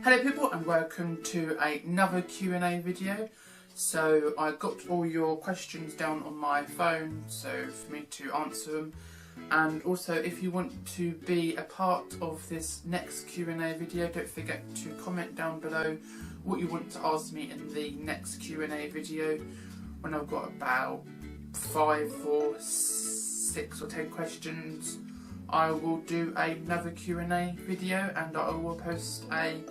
Hello people and welcome to another Q&A video. So I got all your questions down on my phone so for me to answer them, and also if you want to be a part of this next Q&A video, don't forget to comment down below what you want to ask me in the next Q&A video. When I've got about 5 or 6 or 10 questions, I will do another Q&A video and I will post a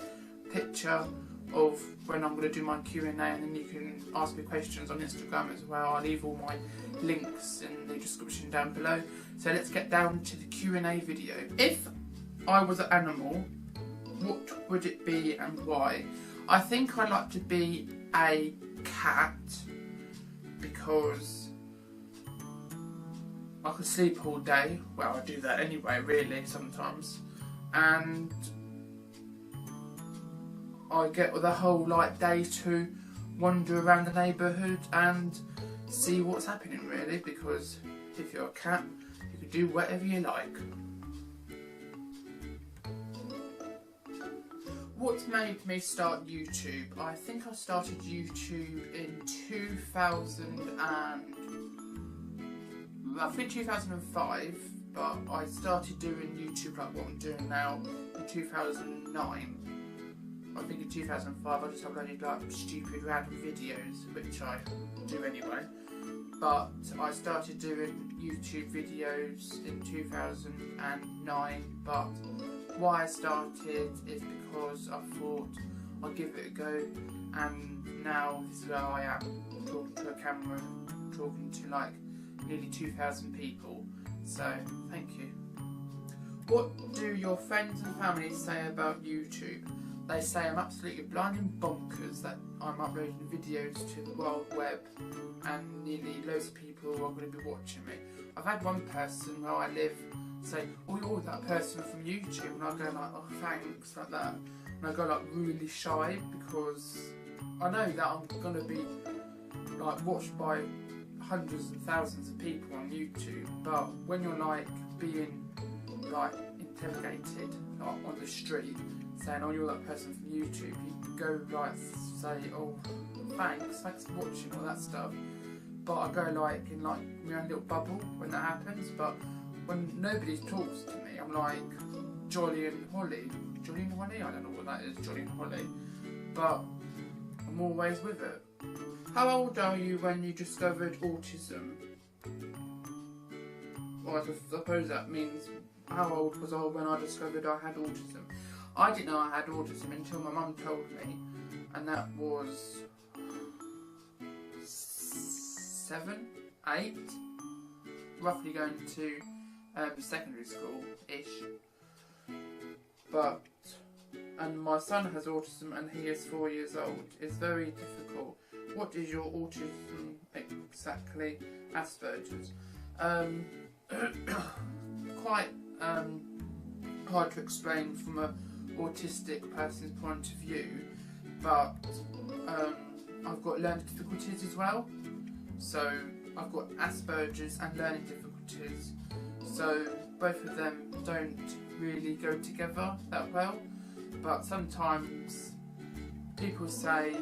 picture of when I'm going to do my Q&A, and then you can ask me questions on Instagram as well. I'll leave all my links in the description down below. So let's get down to the Q&A video. If I was an animal, what would it be and why? I think I'd like to be a cat because I could sleep all day. Well, I do that anyway, really, sometimes. And I get the whole day to wander around the neighbourhood and see what's happening, really, because if you're a cat, you can do whatever you like. What made me start YouTube? I think I started YouTube in 2005, but I started doing YouTube like what I'm doing now in 2009. I think in 2005 I just uploaded stupid random videos, which I do anyway. But I started doing YouTube videos in 2009, but why I started is because I thought I'd give it a go, and now this is where I am, talking to a camera, talking to nearly 2,000 people, so thank you. What do your friends and family say about YouTube? They say I'm absolutely blinding bonkers that I'm uploading videos to the world web and nearly loads of people are going to be watching me. I've had one person where I live say, "Oh, you're that person from YouTube," and I go "Oh, thanks," like that. And I go really shy because I know that I'm going to be watched by hundreds and thousands of people on YouTube, but when you're being interrogated on the street, saying, "Oh, you're that person from YouTube," you go say, "Oh, thanks for watching," all that stuff. But I go in my own little bubble when that happens. But when nobody talks to me, I'm Jolly and Holly. Jolly and Holly? I don't know what that is, Jolly and Holly. But I'm always with it. How old are you when you discovered autism? Well, I suppose that means how old was I when I discovered I had autism? I didn't know I had autism until my mum told me, and that was 7, 8, roughly going to secondary school-ish. And my son has autism and he is 4 years old. It's very difficult. What is your autism exactly? Asperger's. Quite hard to explain from a autistic person's point of view, but I've got learning difficulties as well. So I've got Asperger's and learning difficulties, so both of them don't really go together that well. But sometimes people say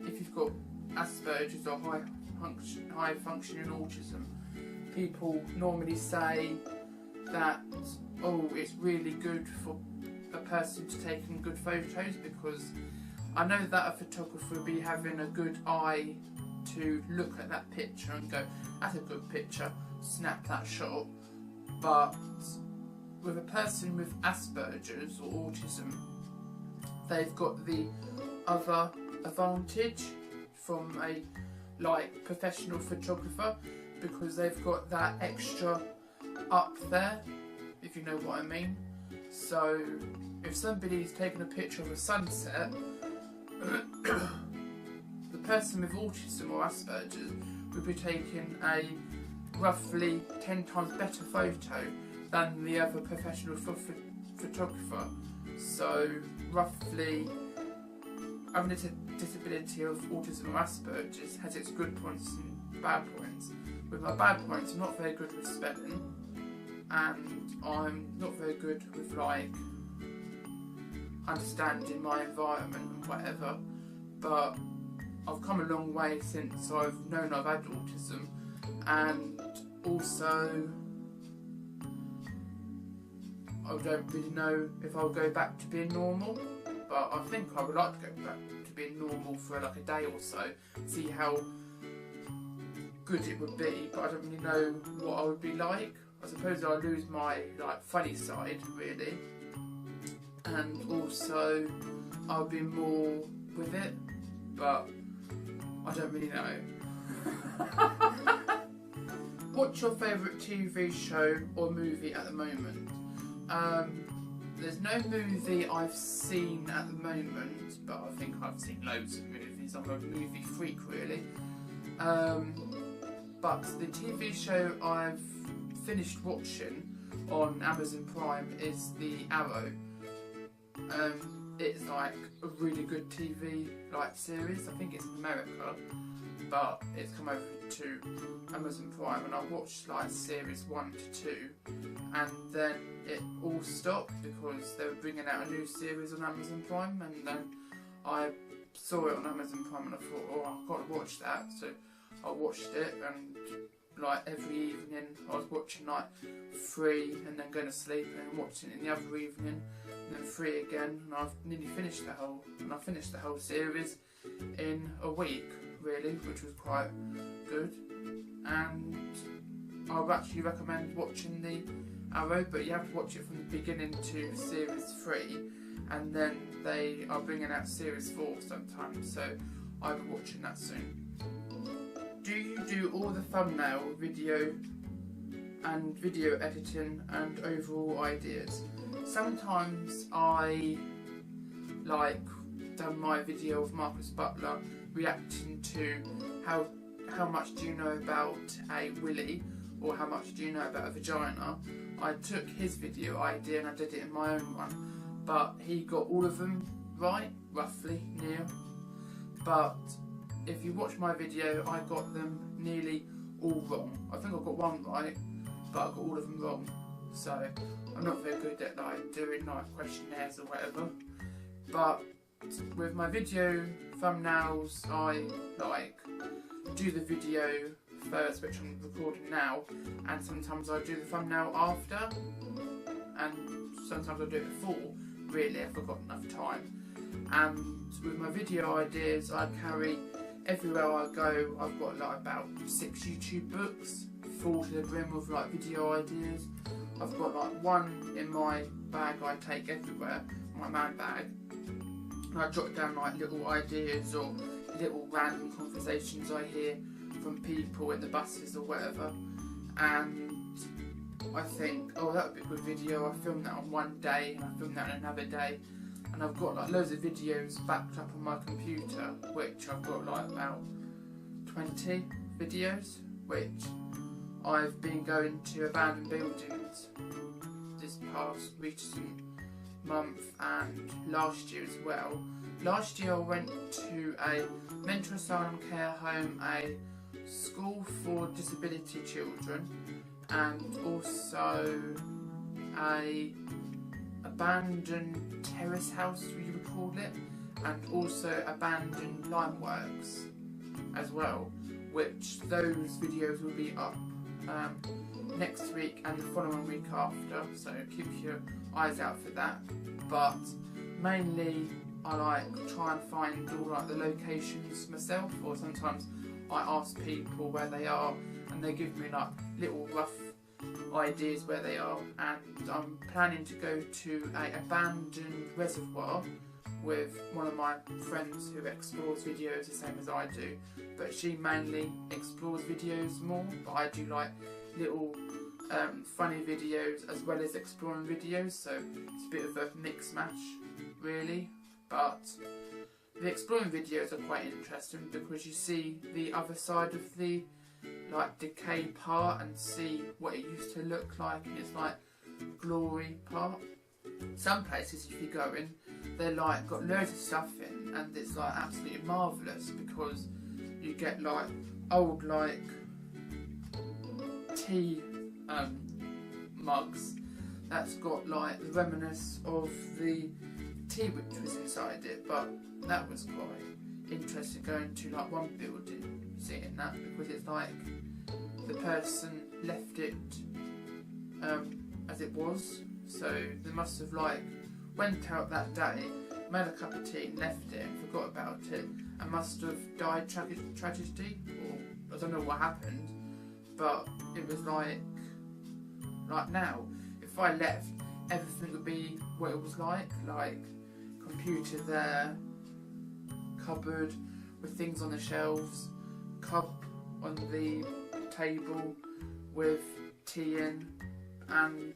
if you've got Asperger's or high functioning autism, people normally say that, oh, it's really good for a person to take good photos, because I know that a photographer will be having a good eye to look at that picture and go, "That's a good picture, snap that shot." But with a person with Asperger's or autism, they've got the other advantage from a professional photographer, because they've got that extra up there, if you know what I mean. So if somebody's taking a picture of a sunset, the person with autism or Asperger's would be taking a roughly 10 times better photo than the other professional photographer. So roughly, having a disability of autism or Asperger's has its good points and bad points. With my bad points, I'm not very good with spelling, and I'm not very good with understanding my environment and whatever, but I've come a long way since I've known I've had autism, and also I don't really know if I'll go back to being normal, but I think I would like to go back to being normal for like a day or so, see how good it would be, but I don't really know what I would be like. I suppose I'll lose my like funny side really, and also I'll be more with it, but I don't really know. What's your favourite TV show or movie at the moment? There's no movie I've seen at the moment, but I think I've seen loads of movies. I'm a movie freak really. But the TV show I've finished watching on Amazon Prime is The Arrow. It's like a really good TV like series. I think it's in America, but it's come over to Amazon Prime, and I watched like series 1 to 2, and then it all stopped because they were bringing out a new series on Amazon Prime, and then I saw it on Amazon Prime and I thought, oh, I've got to watch that. So I watched it, and like every evening I was watching like 3 and then going to sleep and then watching it in the other evening and then 3 again, and I've nearly finished the whole series in a week really, which was quite good. And I would actually recommend watching The Arrow, but you have to watch it from the beginning to series 3, and then they are bringing out series 4 sometime, so I'll be watching that soon. Do you do all the thumbnail, video editing and overall ideas? Sometimes I like done my video of Marcus Butler reacting to how much do you know about a willy, or how much do you know about a vagina. I took his video idea and I did it in my own one, but he got all of them right, roughly, near. But if you watch my video, I got them nearly all wrong. I think I got one right, but I got all of them wrong. So I'm not very good at like doing like questionnaires or whatever. But with my video thumbnails, I like do the video first, which I'm recording now, and sometimes I do the thumbnail after, and sometimes I do it before, really, if I've got enough time. And with my video ideas, I carry everywhere I go. I've got like about 6 YouTube books full to the brim with like video ideas. I've got like one in my bag I take everywhere, my man bag, and I jot down like little ideas or little random conversations I hear from people in the buses or whatever, and I think, oh, that would be a good video. I filmed that on one day and I filmed that on another day, and I've got like loads of videos backed up on my computer, which I've got like about 20 videos, which I've been going to abandoned buildings this past recent month and last year as well. Last year I went to a mental asylum care home, a school for disability children, and also a abandoned terrace house, you would call it, and also abandoned limeworks as well, which those videos will be up next week and the following week after, so keep your eyes out for that. But mainly I like try and find all like the locations myself, or sometimes I ask people where they are and they give me like little rough ideas where they are. And I'm planning to go to an abandoned reservoir with one of my friends who explores videos the same as I do, but she mainly explores videos more, but I do like little funny videos as well as exploring videos, so it's a bit of a mix match really. But the exploring videos are quite interesting because you see the other side of the like decay part and see what it used to look like, and it's like glory part. Some places if you go in, they're like got loads of stuff in, and it's like absolutely marvellous because you get like old like tea mugs that's got like the reminiscence of the tea which was inside it, but that was quite interesting going to like one building, seeing that, because it's like the person left it as it was, so they must have like went out that day, made a cup of tea, left it and forgot about it, and must have died tragedy, or I don't know what happened, but it was like now, if I left, everything would be what it was like computer there, cupboard with things on the shelves, cup on the table with tea in, and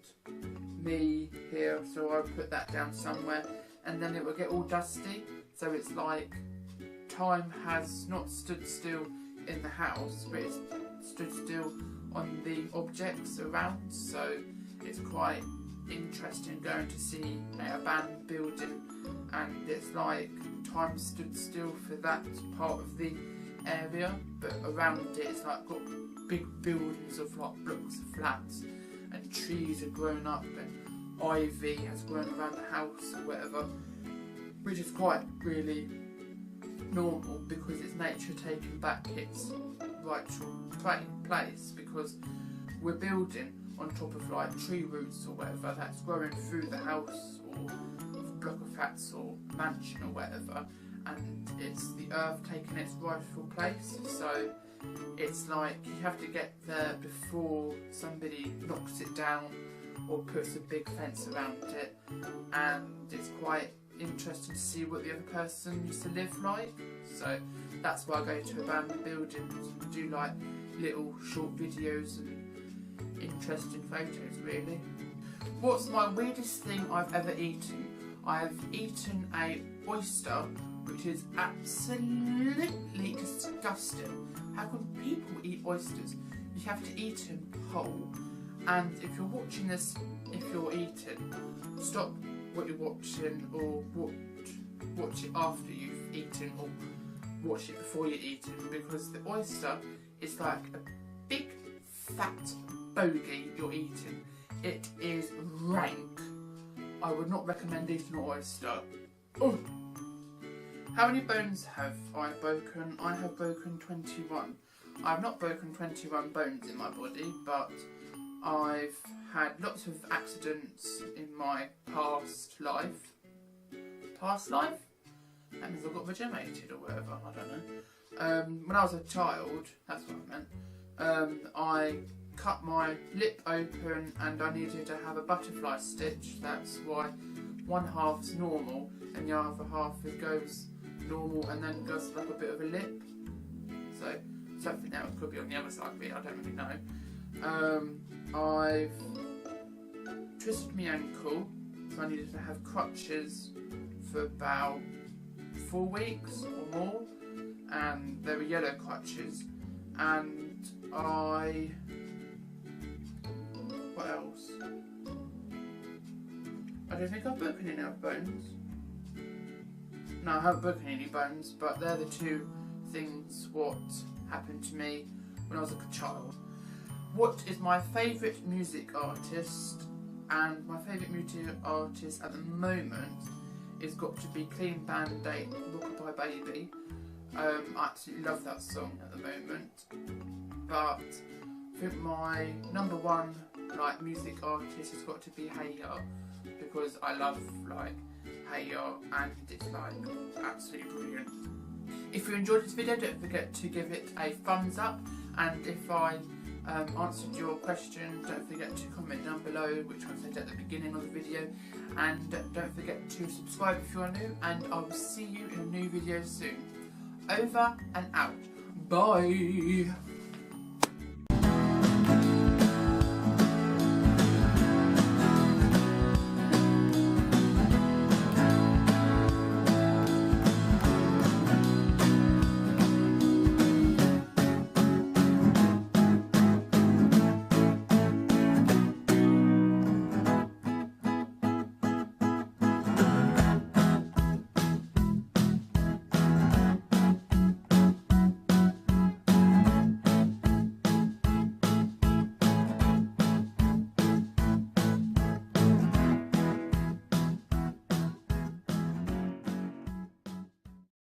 me here, so I put that down somewhere, and then it would get all dusty, so it's like time has not stood still in the house, but it's stood still on the objects around, so it's quite interesting going to see a abandoned building, and it's like time stood still for that part of the area, but around it it's like got big buildings of like blocks of flats, and trees have grown up and ivy has grown around the house or whatever, which is quite really normal because it's nature taking back its rightful place, because we're building on top of like tree roots or whatever that's growing through the house or block of flats or mansion or whatever, and it's the earth taking its rightful place, so it's like you have to get there before somebody knocks it down or puts a big fence around it, and it's quite interesting to see what the other person used to live like, so that's why I go to abandoned buildings and do like little short videos and interesting photos really. What's my weirdest thing I've ever eaten? I've eaten a oyster, which is absolutely disgusting. How can people eat oysters? You have to eat them whole. And if you're watching this, if you're eating, stop what you're watching or watch it after you've eaten, or watch it before you're eating, because the oyster is like a big fat bogey you're eating. It is rank. I would not recommend eating an oyster. Oh. How many bones have I broken? I have broken 21. I have not broken 21 bones in my body, but I've had lots of accidents in my past life. Past life? That means I got vaginated or whatever, I don't know. When I was a child, that's what I meant, I cut my lip open and I needed to have a butterfly stitch. That's why one half's normal and the other half goes normal and then goes like a bit of a lip. So something now could be on the other side, but I don't really know. I've twisted my ankle, so I needed to have crutches for about 4 weeks or more, and they were yellow crutches. And what else? I don't think I've broken any other bones. No, I haven't broken any bones, but they're the two things what happened to me when I was a child. What is my favourite music artist? And my favourite music artist at the moment is got to be Clean Band-Aid, Rockabye Baby. I absolutely love that song at the moment. But I think my number one music artist has got to be QaA, because I love QaA and it's absolutely brilliant. If you enjoyed this video, don't forget to give it a thumbs up, and if I answered your question, don't forget to comment down below, which I said at the beginning of the video, and don't forget to subscribe if you are new, and I will see you in a new video soon. Over and out. Bye.